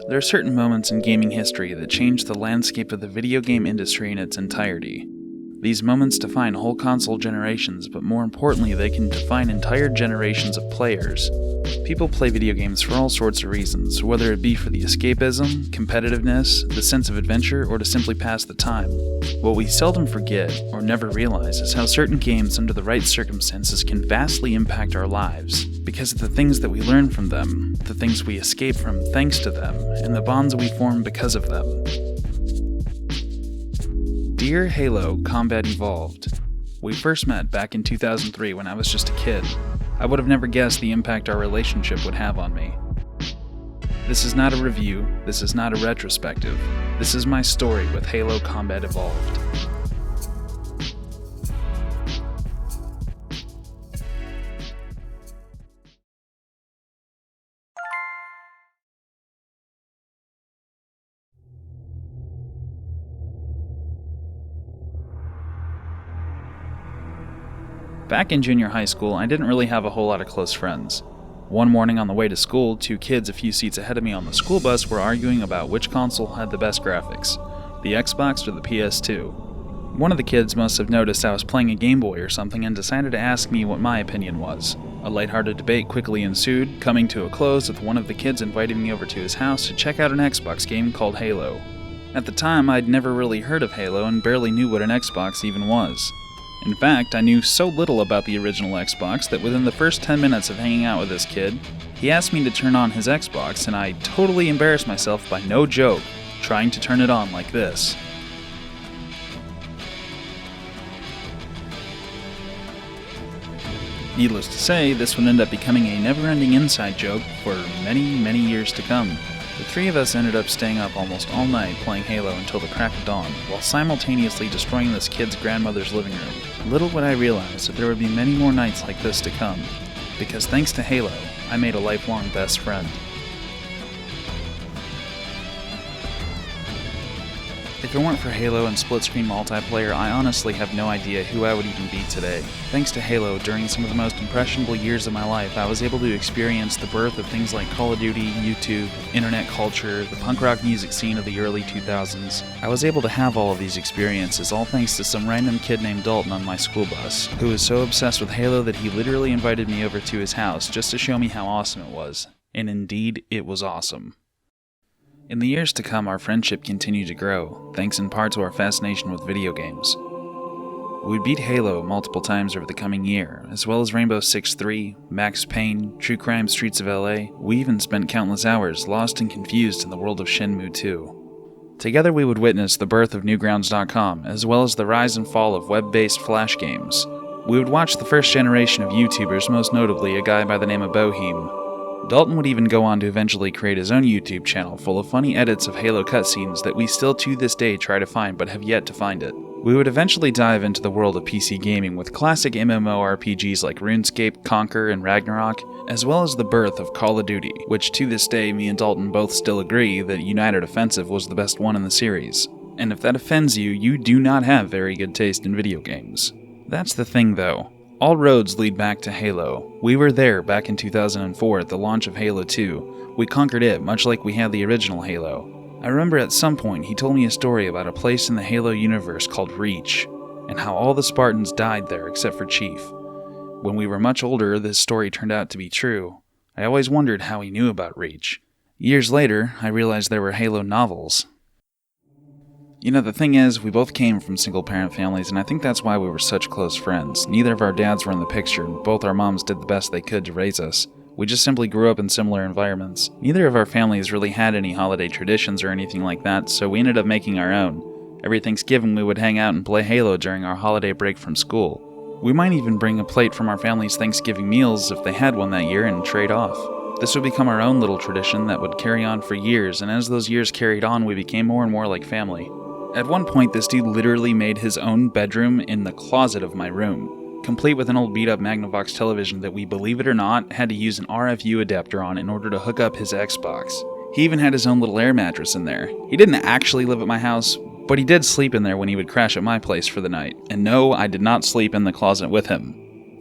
There are certain moments in gaming history that change the landscape of the video game industry in its entirety. These moments define whole console generations, but more importantly, they can define entire generations of players. People play video games for all sorts of reasons, whether it be for the escapism, competitiveness, the sense of adventure, or to simply pass the time. What we seldom forget, or never realize, is how certain games under the right circumstances can vastly impact our lives, because of the things that we learn from them, the things we escape from thanks to them, and the bonds we form because of them. Dear Halo Combat Evolved, we first met back in 2003 when I was just a kid. I would have never guessed the impact our relationship would have on me. This is not a review, this is not a retrospective, this is my story with Halo Combat Evolved. Back in junior high school, I didn't really have a whole lot of close friends. One morning on the way to school, two kids a few seats ahead of me on the school bus were arguing about which console had the best graphics, the Xbox or the PS2. One of the kids must have noticed I was playing a Game Boy or something and decided to ask me what my opinion was. A lighthearted debate quickly ensued, coming to a close with one of the kids inviting me over to his house to check out an Xbox game called Halo. At the time, I'd never really heard of Halo and barely knew what an Xbox even was. In fact, I knew so little about the original Xbox that within the first 10 minutes of hanging out with this kid, he asked me to turn on his Xbox, and I totally embarrassed myself by no joke, trying to turn it on like this. Needless to say, this would end up becoming a never-ending inside joke for many, many years to come. The three of us ended up staying up almost all night playing Halo until the crack of dawn, while simultaneously destroying this kid's grandmother's living room. Little would I realize that there would be many more nights like this to come, because thanks to Halo, I made a lifelong best friend. If it weren't for Halo and split-screen multiplayer, I honestly have no idea who I would even be today. Thanks to Halo, during some of the most impressionable years of my life, I was able to experience the birth of things like Call of Duty, YouTube, internet culture, the punk rock music scene of the early 2000s. I was able to have all of these experiences, all thanks to some random kid named Dalton on my school bus, who was so obsessed with Halo that he literally invited me over to his house just to show me how awesome it was. And indeed, it was awesome. In the years to come, our friendship continued to grow, thanks in part to our fascination with video games. We beat Halo multiple times over the coming year, as well as Rainbow Six 3, Max Payne, True Crime Streets of LA. We even spent countless hours lost and confused in the world of Shenmue 2. Together we would witness the birth of Newgrounds.com, as well as the rise and fall of web-based flash games. We would watch the first generation of YouTubers, most notably a guy by the name of Boheem. Dalton would even go on to eventually create his own YouTube channel full of funny edits of Halo cutscenes that we still to this day try to find but have yet to find it. We would eventually dive into the world of PC gaming with classic MMORPGs like RuneScape, Conquer, and Ragnarok, as well as the birth of Call of Duty, which to this day me and Dalton both still agree that United Offensive was the best one in the series. And if that offends you, you do not have very good taste in video games. That's the thing though. All roads lead back to Halo. We were there back in 2004 at the launch of Halo 2. We conquered it, much like we had the original Halo. I remember at some point he told me a story about a place in the Halo universe called Reach, and how all the Spartans died there except for Chief. When we were much older, this story turned out to be true. I always wondered how he knew about Reach. Years later, I realized there were Halo novels. You know, the thing is, we both came from single-parent families, and I think that's why we were such close friends. Neither of our dads were in the picture, and both our moms did the best they could to raise us. We just simply grew up in similar environments. Neither of our families really had any holiday traditions or anything like that, so we ended up making our own. Every Thanksgiving we would hang out and play Halo during our holiday break from school. We might even bring a plate from our family's Thanksgiving meals if they had one that year and trade off. This would become our own little tradition that would carry on for years, and as those years carried on, we became more and more like family. At one point, this dude literally made his own bedroom in the closet of my room, complete with an old beat-up Magnavox television that we, believe it or not, had to use an RFU adapter on in order to hook up his Xbox. He even had his own little air mattress in there. He didn't actually live at my house, but he did sleep in there when he would crash at my place for the night. And no, I did not sleep in the closet with him.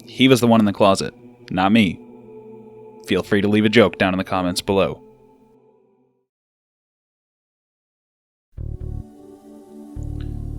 He was the one in the closet, not me. Feel free to leave a joke down in the comments below.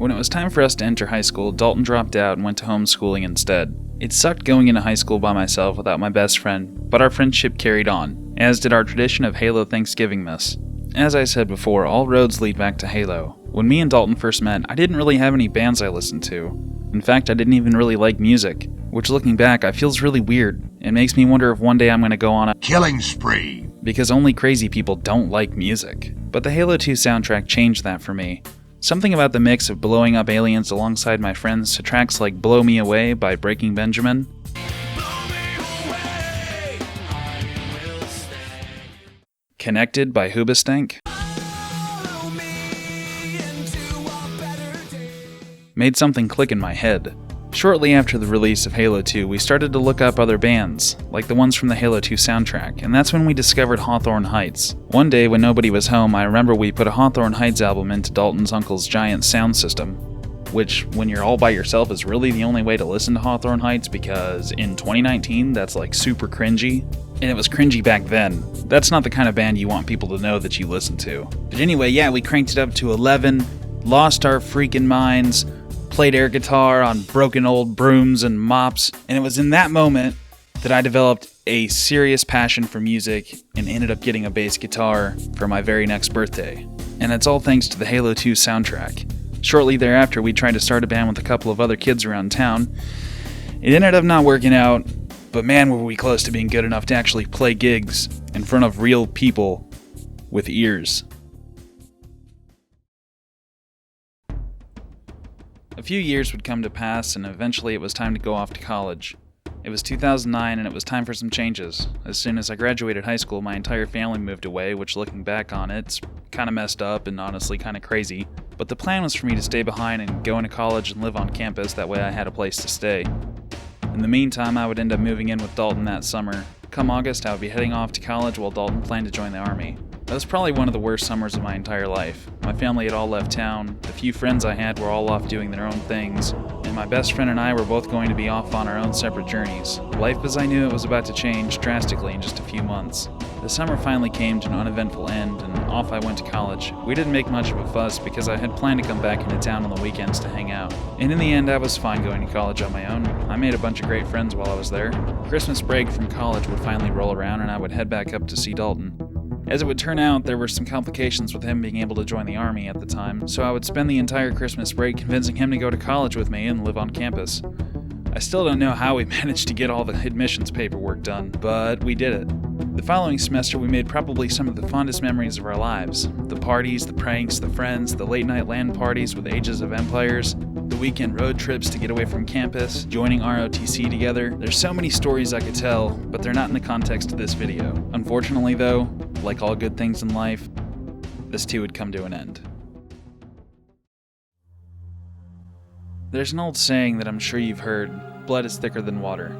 When it was time for us to enter high school, Dalton dropped out and went to homeschooling instead. It sucked going into high school by myself without my best friend, but our friendship carried on, as did our tradition of Halo Thanksgivingmas. As I said before, all roads lead back to Halo. When me and Dalton first met, I didn't really have any bands I listened to. In fact, I didn't even really like music, which looking back, I feels really weird. It makes me wonder if one day I'm going to go on a killing spree, because only crazy people don't like music. But the Halo 2 soundtrack changed that for me. Something about the mix of blowing up aliens alongside my friends to tracks like Blow Me Away by Breaking Benjamin, Connected by Hoobastank, made something click in my head. Shortly after the release of Halo 2, we started to look up other bands, like the ones from the Halo 2 soundtrack, and that's when we discovered Hawthorne Heights. One day when nobody was home, I remember we put a Hawthorne Heights album into Dalton's uncle's giant sound system, which, when you're all by yourself, is really the only way to listen to Hawthorne Heights, because in 2019, that's like super cringy. And it was cringy back then. That's not the kind of band you want people to know that you listen to. But anyway, yeah, we cranked it up to 11, lost our freaking minds, played air guitar on broken old brooms and mops, and it was in that moment that I developed a serious passion for music and ended up getting a bass guitar for my very next birthday. And it's all thanks to the Halo 2 soundtrack. Shortly thereafter, we tried to start a band with a couple of other kids around town. It ended up not working out, but man, were we close to being good enough to actually play gigs in front of real people with ears. A few years would come to pass, and eventually it was time to go off to college. It was 2009, and it was time for some changes. As soon as I graduated high school, my entire family moved away, which, looking back on it, it's kind of messed up and honestly kind of crazy. But the plan was for me to stay behind and go into college and live on campus, that way I had a place to stay. In the meantime, I would end up moving in with Dalton that summer. Come August, I would be heading off to college while Dalton planned to join the Army. That was probably one of the worst summers of my entire life. My family had all left town, the few friends I had were all off doing their own things, and my best friend and I were both going to be off on our own separate journeys. Life as I knew it was about to change drastically in just a few months. The summer finally came to an uneventful end, and off I went to college. We didn't make much of a fuss because I had planned to come back into town on the weekends to hang out. And in the end, I was fine going to college on my own. I made a bunch of great friends while I was there. Christmas break from college would finally roll around, and I would head back up to see Dalton. As it would turn out, there were some complications with him being able to join the Army at the time, so I would spend the entire Christmas break convincing him to go to college with me and live on campus. I still don't know how we managed to get all the admissions paperwork done, but we did it. The following semester, we made probably some of the fondest memories of our lives. The parties, the pranks, the friends, the late-night LAN parties with Ages of Empires, the weekend road trips to get away from campus, joining ROTC together. There's so many stories I could tell, but they're not in the context of this video. Unfortunately, though, like all good things in life, this too would come to an end. There's an old saying that I'm sure you've heard, blood is thicker than water.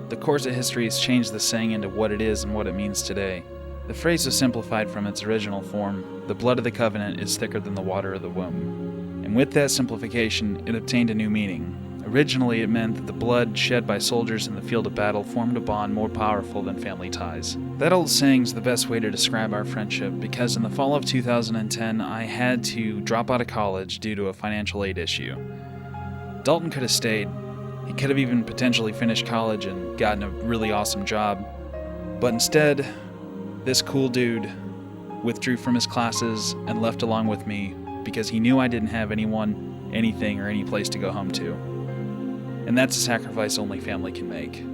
The course of history has changed the saying into what it is and what it means today. The phrase was simplified from its original form, the blood of the covenant is thicker than the water of the womb. And with that simplification, it obtained a new meaning. Originally, it meant that the blood shed by soldiers in the field of battle formed a bond more powerful than family ties. That old saying's the best way to describe our friendship, because in the fall of 2010, I had to drop out of college due to a financial aid issue. Dalton could have stayed. He could have even potentially finished college and gotten a really awesome job. But instead, this cool dude withdrew from his classes and left along with me because he knew I didn't have anyone, anything, or any place to go home to. And that's a sacrifice only family can make.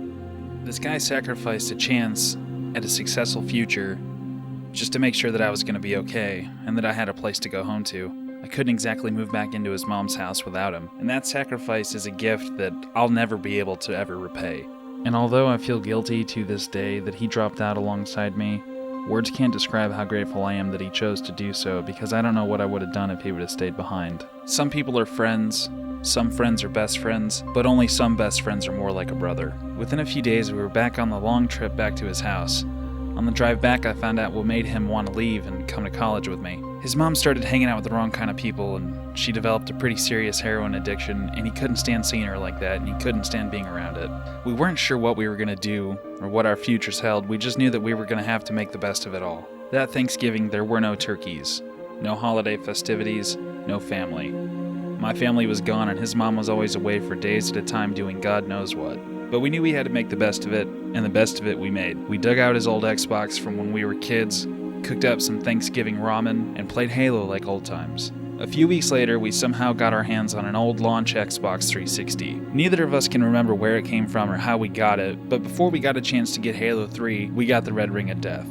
This guy sacrificed a chance at a successful future just to make sure that I was going to be okay and that I had a place to go home to. I couldn't exactly move back into his mom's house without him, and that sacrifice is a gift that I'll never be able to ever repay. And although I feel guilty to this day that he dropped out alongside me, words can't describe how grateful I am that he chose to do so, because I don't know what I would have done if he would have stayed behind. Some people are friends, some friends are best friends, but only some best friends are more like a brother. Within a few days, we were back on the long trip back to his house. On the drive back, I found out what made him want to leave and come to college with me. His mom started hanging out with the wrong kind of people, and she developed a pretty serious heroin addiction, and he couldn't stand seeing her like that, and he couldn't stand being around it. We weren't sure what we were going to do, or what our futures held. We just knew that we were going to have to make the best of it all. That Thanksgiving, there were no turkeys, no holiday festivities, no family. My family was gone and his mom was always away for days at a time doing God knows what. But we knew we had to make the best of it, and the best of it we made. We dug out his old Xbox from when we were kids, cooked up some Thanksgiving ramen, and played Halo like old times. A few weeks later, we somehow got our hands on an old launch Xbox 360. Neither of us can remember where it came from or how we got it, but before we got a chance to get Halo 3, we got the Red Ring of Death.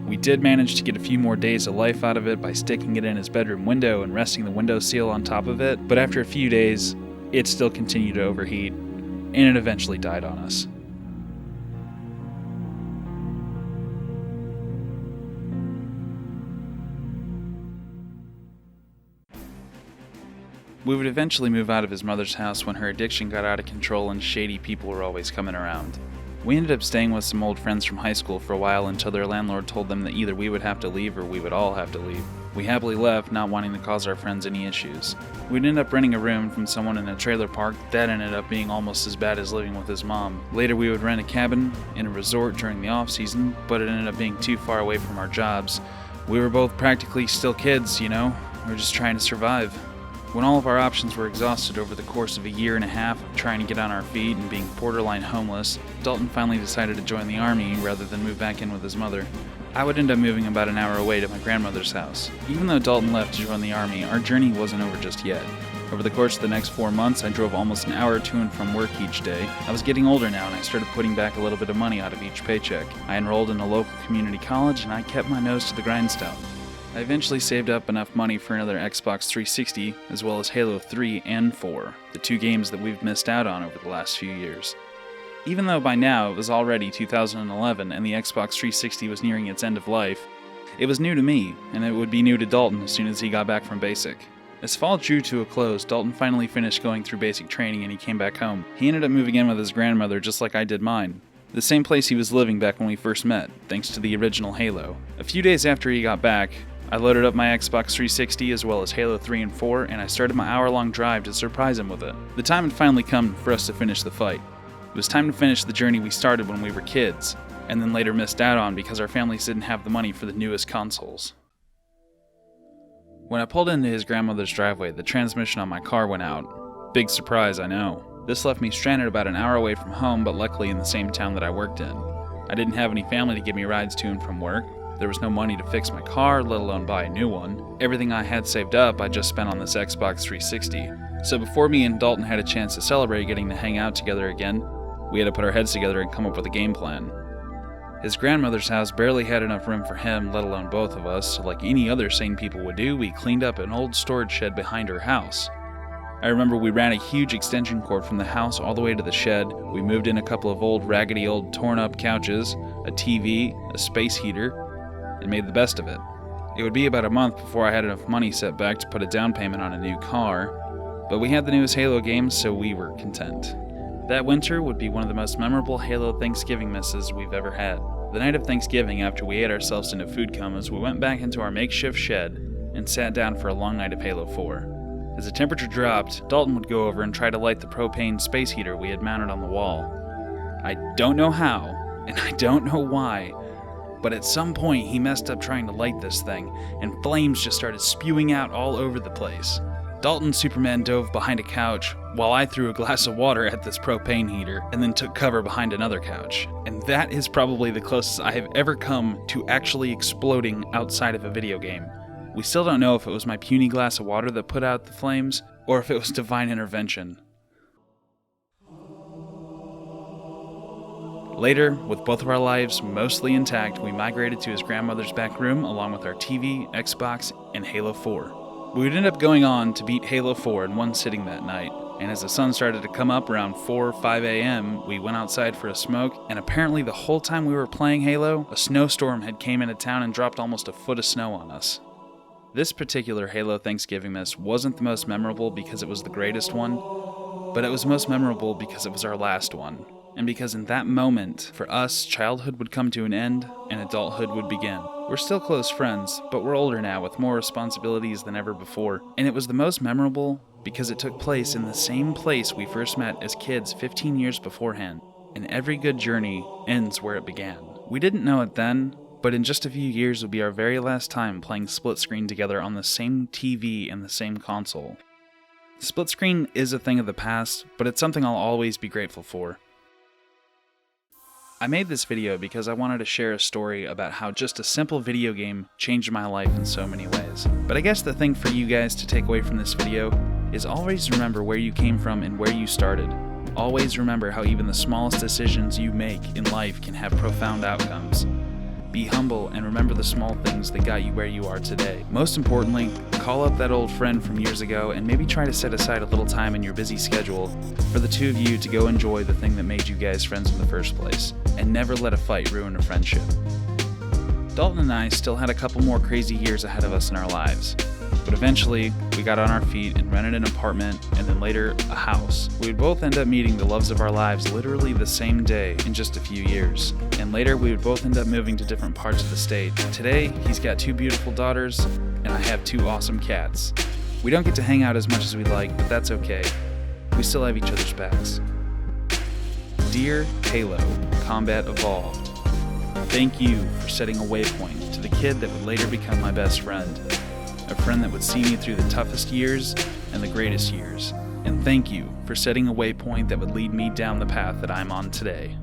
We did manage to get a few more days of life out of it by sticking it in his bedroom window and resting the window seal on top of it, but after a few days, it still continued to overheat, and it eventually died on us. We would eventually move out of his mother's house when her addiction got out of control and shady people were always coming around. We ended up staying with some old friends from high school for a while until their landlord told them that either we would have to leave or we would all have to leave. We happily left, not wanting to cause our friends any issues. We'd end up renting a room from someone in a trailer park that ended up being almost as bad as living with his mom. Later we would rent a cabin in a resort during the off-season, but it ended up being too far away from our jobs. We were both practically still kids, you know? We were just trying to survive. When all of our options were exhausted over the course of a year and a half of trying to get on our feet and being borderline homeless, Dalton finally decided to join the army rather than move back in with his mother. I would end up moving about an hour away to my grandmother's house. Even though Dalton left to join the army, our journey wasn't over just yet. Over the course of the next 4 months, I drove almost an hour to and from work each day. I was getting older now and I started putting back a little bit of money out of each paycheck. I enrolled in a local community college and I kept my nose to the grindstone. I eventually saved up enough money for another Xbox 360, as well as Halo 3 and 4, the two games that we've missed out on over the last few years. Even though by now it was already 2011 and the Xbox 360 was nearing its end of life, it was new to me, and it would be new to Dalton as soon as he got back from basic. As fall drew to a close, Dalton finally finished going through basic training and he came back home. He ended up moving in with his grandmother just like I did mine. The same place he was living back when we first met, thanks to the original Halo. A few days after he got back, I loaded up my Xbox 360 as well as Halo 3 and 4, and I started my hour-long drive to surprise him with it. The time had finally come for us to finish the fight. It was time to finish the journey we started when we were kids, and then later missed out on because our families didn't have the money for the newest consoles. When I pulled into his grandmother's driveway, the transmission on my car went out. Big surprise, I know. This left me stranded about an hour away from home, but luckily in the same town that I worked in. I didn't have any family to give me rides to and from work. There was no money to fix my car, let alone buy a new one. Everything I had saved up I just spent on this Xbox 360. So before me and Dalton had a chance to celebrate getting to hang out together again, we had to put our heads together and come up with a game plan. His grandmother's house barely had enough room for him, let alone both of us, so like any other sane people would do, we cleaned up an old storage shed behind her house. I remember we ran a huge extension cord from the house all the way to the shed. We moved in a couple of old raggedy old torn up couches, a TV, a space heater, and made the best of it. It would be about a month before I had enough money set back to put a down payment on a new car, but we had the newest Halo games, so we were content. That winter would be one of the most memorable Halo Thanksgiving messes we've ever had. The night of Thanksgiving, after we ate ourselves into food comas, we went back into our makeshift shed and sat down for a long night of Halo 4. As the temperature dropped, Dalton would go over and try to light the propane space heater we had mounted on the wall. I don't know how, and I don't know why, but at some point he messed up trying to light this thing, and flames just started spewing out all over the place. Dalton Superman dove behind a couch, while I threw a glass of water at this propane heater, and then took cover behind another couch. And that is probably the closest I have ever come to actually exploding outside of a video game. We still don't know if it was my puny glass of water that put out the flames, or if it was divine intervention. Later, with both of our lives mostly intact, we migrated to his grandmother's back room along with our TV, Xbox, and Halo 4. We would end up going on to beat Halo 4 in one sitting that night, and as the sun started to come up around 4 or 5 a.m., we went outside for a smoke, and apparently the whole time we were playing Halo, a snowstorm had came into town and dropped almost a foot of snow on us. This particular Halo Thanksgiving mess wasn't the most memorable because it was the greatest one, but it was most memorable because it was our last one. And because in that moment, for us, childhood would come to an end and adulthood would begin. We're still close friends, but we're older now with more responsibilities than ever before. And it was the most memorable because it took place in the same place we first met as kids 15 years beforehand. And every good journey ends where it began. We didn't know it then, but in just a few years would be our very last time playing split screen together on the same TV and the same console. Split screen is a thing of the past, but it's something I'll always be grateful for. I made this video because I wanted to share a story about how just a simple video game changed my life in so many ways. But I guess the thing for you guys to take away from this video is always remember where you came from and where you started. Always remember how even the smallest decisions you make in life can have profound outcomes. Be humble and remember the small things that got you where you are today. Most importantly, call up that old friend from years ago and maybe try to set aside a little time in your busy schedule for the two of you to go enjoy the thing that made you guys friends in the first place. And never let a fight ruin a friendship. Dalton and I still had a couple more crazy years ahead of us in our lives. But eventually, we got on our feet and rented an apartment, and then later, a house. We would both end up meeting the loves of our lives literally the same day in just a few years. And later, we would both end up moving to different parts of the state. Today, he's got 2 beautiful daughters, and I have 2 awesome cats. We don't get to hang out as much as we'd like, but that's okay. We still have each other's backs. Dear Halo, Combat Evolved, thank you for setting a waypoint to the kid that would later become my best friend. A friend that would see me through the toughest years and the greatest years. And thank you for setting a waypoint that would lead me down the path that I'm on today.